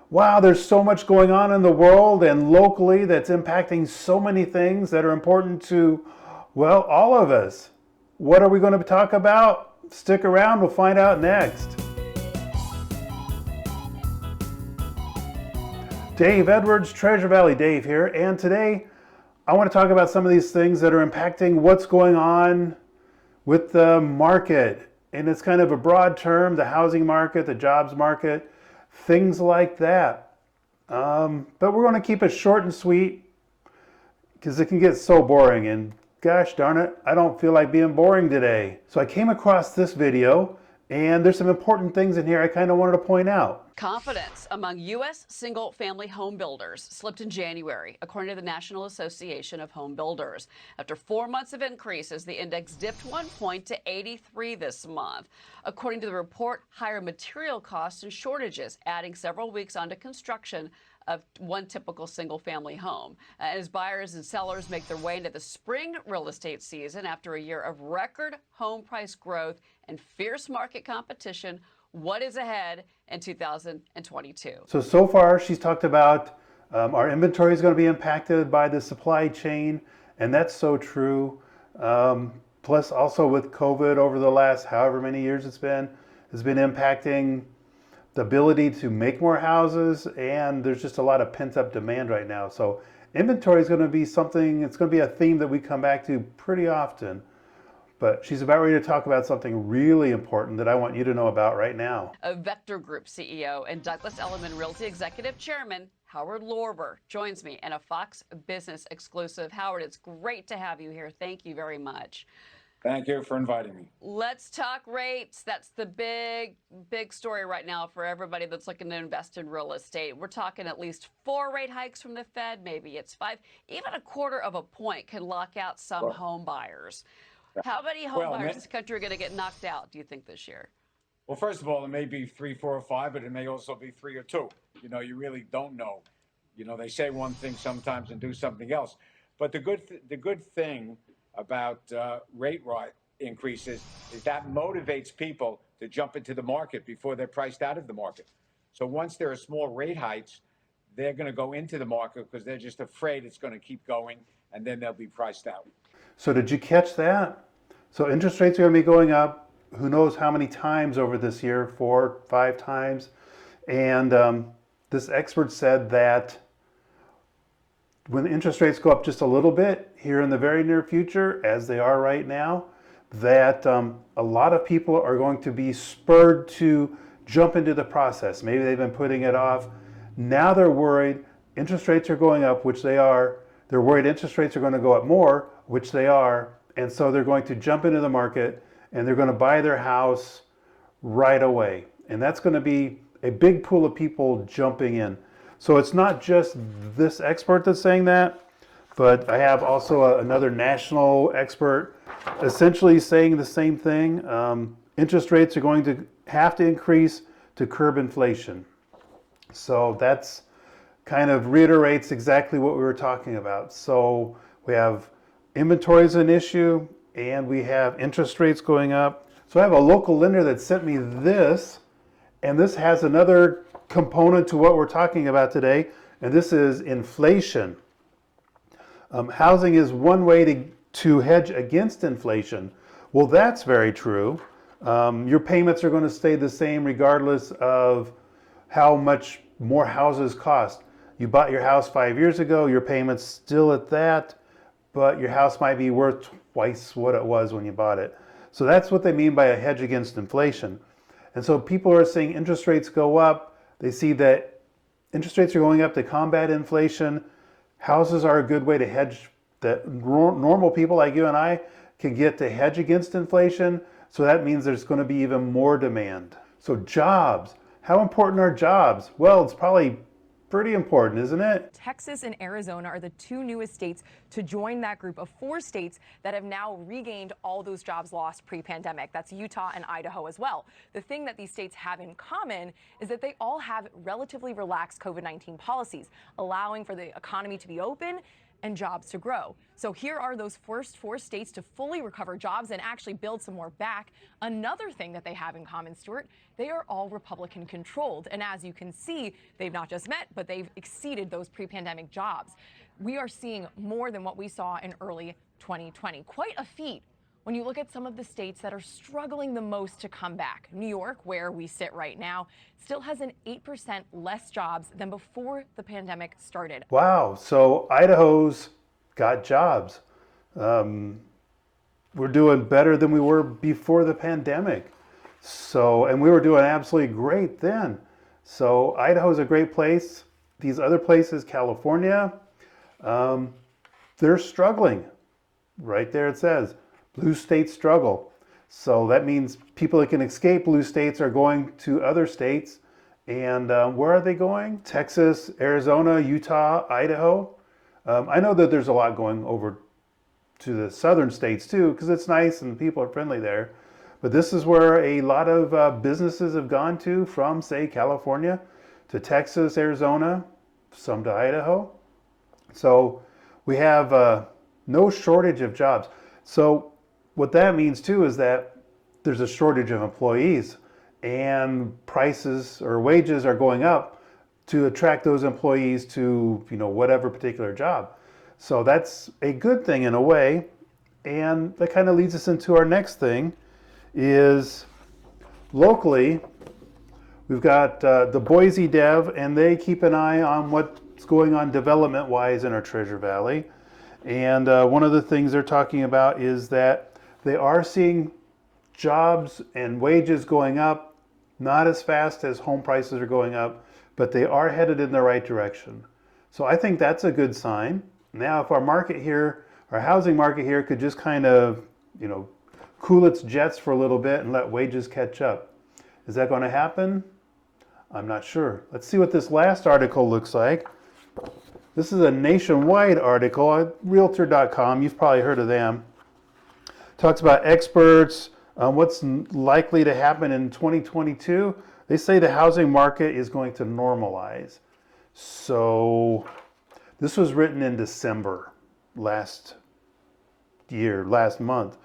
Wow, there's so much going on in the world and locally that's impacting so many things that are important to, well, all of us. What are we going to talk about? Stick around, we'll find out next. Dave Edwards, Treasure Valley Dave here, and today I want to talk about some of these things that are impacting what's going on with the market. And it's kind of a broad term, the housing market, the jobs market, things like that. But we're going to keep it short and sweet because it can get so boring. And gosh darn it, I don't feel like being boring today. So I came across this video and there's some important things in here I kind of wanted to point out. Confidence among U.S. single-family home builders slipped in January, according to the National Association of Home Builders. After 4 months of increases, the index dipped 1 point to 83 this month. According to the report, higher material costs and shortages, adding several weeks onto construction of one typical single-family home. As buyers and sellers make their way into the spring real estate season after a year of record home price growth and fierce market competition, what is ahead in 2022? So far she's talked about our inventory is going to be impacted by the supply chain, and that's so true. Plus also with COVID over the last however many years it's been, has been impacting the ability to make more houses, and there's just a lot of pent-up demand right now. So inventory is going to be something, it's going to be a theme that we come back to pretty often. But she's about ready to talk about something really important that I want you to know about right now. A Vector Group CEO and Douglas Elliman Realty Executive Chairman, Howard Lorber, joins me in a Fox Business exclusive. Howard, it's great to have you here. Thank you very much. Thank you for inviting me. Let's talk rates. That's the big story right now for everybody that's looking to invest in real estate. We're talking at least 4 rate hikes from the Fed. Maybe it's 5. Even a quarter of a point can lock out some home buyers. How many home buyers in this country are going to get knocked out, do you think, this year? Well, first of all, it may be 3, 4, or 5, but it may also be 3 or 2. You know, you really don't know. You know, they say one thing sometimes and do something else. But the good thing about rate increases is that motivates people to jump into the market before they're priced out of the market. So once there are small rate hikes, they're going to go into the market because they're just afraid it's going to keep going, and then they'll be priced out. So did you catch that? So interest rates are going to be going up, who knows how many times over this year, 4, 5 times. And this expert said that when interest rates go up just a little bit here in the very near future, as they are right now, that a lot of people are going to be spurred to jump into the process. Maybe they've been putting it off. Now they're worried interest rates are going up, which they are. They're worried interest rates are going to go up more, which they are, and so they're going to jump into the market and they're going to buy their house right away. And that's going to be a big pool of people jumping in. So it's not just this expert that's saying that, but I have also another national expert essentially saying the same thing. Interest rates are going to have to increase to curb inflation. So that's kind of reiterates exactly what we were talking about. So we have inventory is an issue, and we have interest rates going up. So I have a local lender that sent me this, and this has another component to what we're talking about today, and this is inflation. Housing is one way to hedge against inflation. Well, that's very true. Your payments are going to stay the same regardless of how much more houses cost. You bought your house 5 years ago, your payment's still at that, but your house might be worth twice what it was when you bought it. So that's what they mean by a hedge against inflation. And so people are seeing interest rates go up. They see that interest rates are going up to combat inflation. Houses are a good way to hedge, that normal people like you and I can get to hedge against inflation. So that means there's going to be even more demand. So jobs, how important are jobs? Well, it's probably pretty important, isn't it? Texas and Arizona are the 2 newest states to join that group of 4 states that have now regained all those jobs lost pre-pandemic. That's Utah and Idaho as well. The thing that these states have in common is that they all have relatively relaxed COVID-19 policies, allowing for the economy to be open and jobs to grow. So here are those first 4 states to fully recover jobs and actually build some more back. Another thing that they have in common, Stuart, they are all Republican controlled. And as you can see, they've not just met, but they've exceeded those pre-pandemic jobs. We are seeing more than what we saw in early 2020. Quite a feat when you look at some of the states that are struggling the most to come back. New York, where we sit right now, still has an 8% less jobs than before the pandemic started. Wow, so Idaho's got jobs. We're doing better than we were before the pandemic. So, and we were doing absolutely great then. So Idaho's a great place. These other places, California, they're struggling. Right there it says, blue states struggle. So that means people that can escape blue states are going to other states. And where are they going? Texas, Arizona, Utah, Idaho. I know that there's a lot going over to the southern states too, because it's nice and people are friendly there. But this is where a lot of businesses have gone to, from, say, California to Texas, Arizona, some to Idaho. So we have no shortage of jobs. So what that means too is that there's a shortage of employees, and prices or wages are going up to attract those employees to, whatever particular job. So that's a good thing in a way. And that kind of leads us into our next thing, is locally, we've got the Boise Dev, and they keep an eye on what's going on development-wise in our Treasure Valley. And one of the things they're talking about is that they are seeing jobs and wages going up, not as fast as home prices are going up, but they are headed in the right direction. So I think that's a good sign. Now, if our market here, our housing market here, could just kind of, cool its jets for a little bit and let wages catch up, is that going to happen? I'm not sure. Let's see what this last article looks like. This is a nationwide article at Realtor.com. You've probably heard of them. Talks about experts, what's likely to happen in 2022. They say the housing market is going to normalize. So this was written in December last month.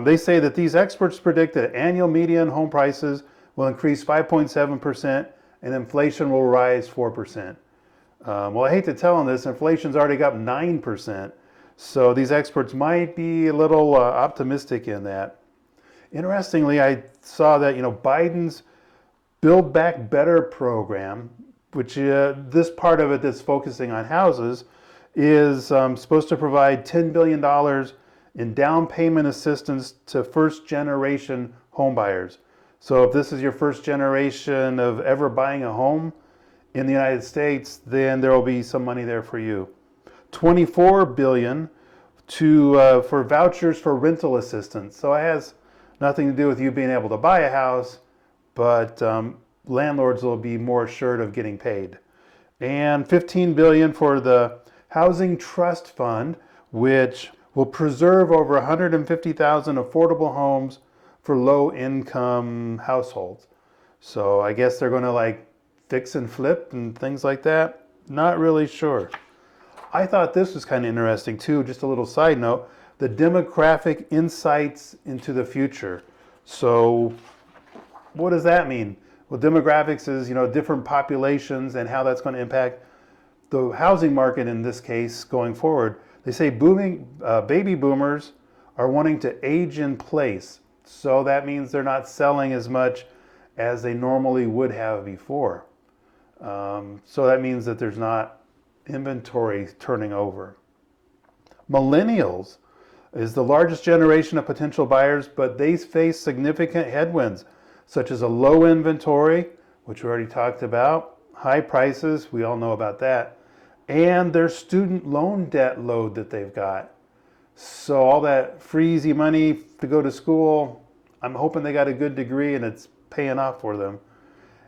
They say that these experts predict that annual median home prices will increase 5.7% and inflation will rise 4%. Well, I hate to tell them this, inflation's already up 9%. So these experts might be a little optimistic in that. Interestingly, I saw that, Biden's Build Back Better program, which this part of it that's focusing on houses, is supposed to provide $10 billion in down payment assistance to first-generation home buyers. So if this is your first generation of ever buying a home in the United States, then there will be some money there for you. $24 billion for vouchers for rental assistance. So it has nothing to do with you being able to buy a house, but landlords will be more assured of getting paid. And $15 billion for the Housing Trust Fund, which will preserve over 150,000 affordable homes for low-income households. So I guess they're going to fix and flip and things like that. Not really sure. I thought this was kind of interesting too, just a little side note, the demographic insights into the future. So what does that mean? Well, demographics is, different populations and how that's going to impact the housing market in this case going forward. They say baby boomers are wanting to age in place. So that means they're not selling as much as they normally would have before. So that means that there's not inventory turning over. Millennials is the largest generation of potential buyers, but they face significant headwinds, such as a low inventory, which we already talked about, high prices, we all know about that, and their student loan debt load that they've got. So all that free easy money to go to school, I'm hoping they got a good degree and it's paying off for them.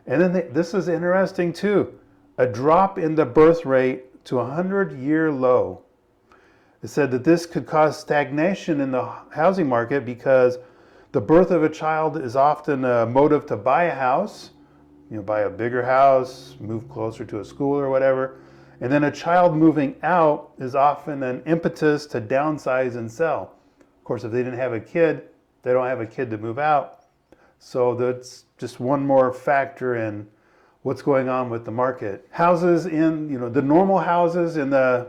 And then this is interesting too, a drop in the birth rate to a 100-year low. It said that this could cause stagnation in the housing market because the birth of a child is often a motive to buy a house, buy a bigger house, move closer to a school or whatever. And then a child moving out is often an impetus to downsize and sell. Of course, if they didn't have a kid, they don't have a kid to move out. So that's just one more factor in what's going on with the market. Houses in, the normal houses in the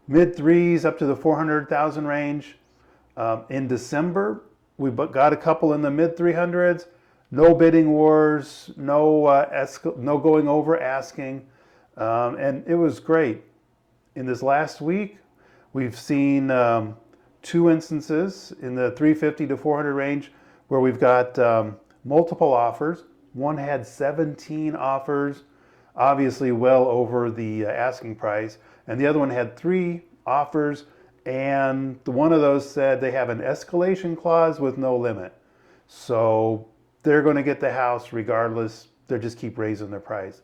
mid threes up to the 400,000 range. In December, we got a couple in the mid 300s. No bidding wars, no going over asking, and it was great. In this last week, we've seen 2 instances in the 350 to 400 range where we've got multiple offers. One had 17 offers, obviously well over the asking price, and the other one had 3 offers, and one of those said they have an escalation clause with no limit. So they're going to get the house regardless. They just keep raising their price.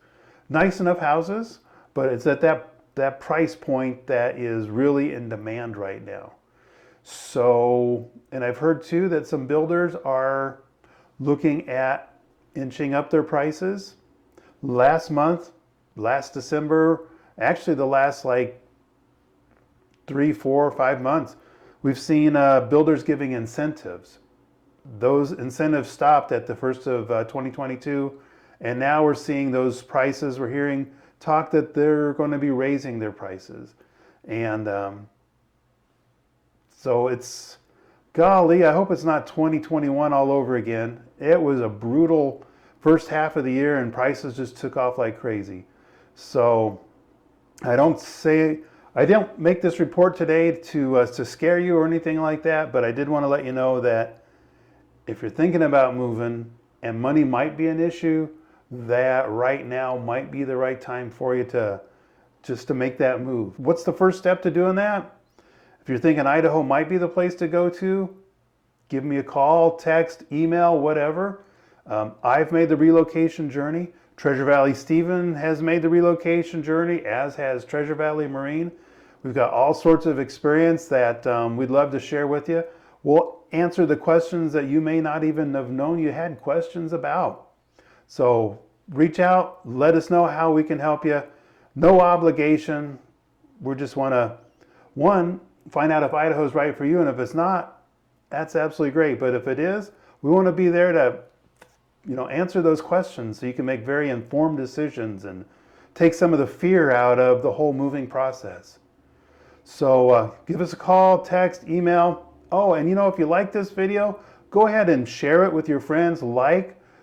Nice enough houses, but it's at that price point that is really in demand right now. So, and I've heard too that some builders are looking at inching up their prices. Last month, last December, actually the last 3, 4, 5 months, we've seen builders giving incentives. Those incentives stopped at the first of 2022, and now we're seeing those prices. We're hearing talk that they're going to be raising their prices. And so it's, golly, I hope it's not 2021 all over again. It was a brutal first half of the year, and prices just took off like crazy. So I don't make this report today to scare you or anything like that, but I did want to let you know that if you're thinking about moving and money might be an issue, that right now might be the right time for you to make that move. What's the first step to doing that? If you're thinking Idaho might be the place to go to, give me a call, text, email, whatever. I've made the relocation journey. Treasure Valley Stephen has made the relocation journey, as has Treasure Valley Marine. We've got all sorts of experience that we'd love to share with you. We'll answer the questions that you may not even have known you had questions about. So reach out, let us know how we can help you. No obligation. We just want to, one, find out if Idaho's right for you, and if it's not, that's absolutely great. But if it is, we want to be there to answer those questions so you can make very informed decisions and take some of the fear out of the whole moving process. So give us a call, text, email. Oh, and if you like this video, go ahead and share it with your friends,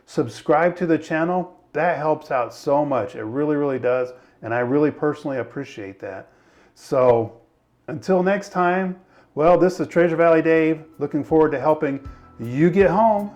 subscribe to the channel. That helps out so much. It really, really does. And I really personally appreciate that. So until next time, well, this is Treasure Valley Dave, looking forward to helping you get home.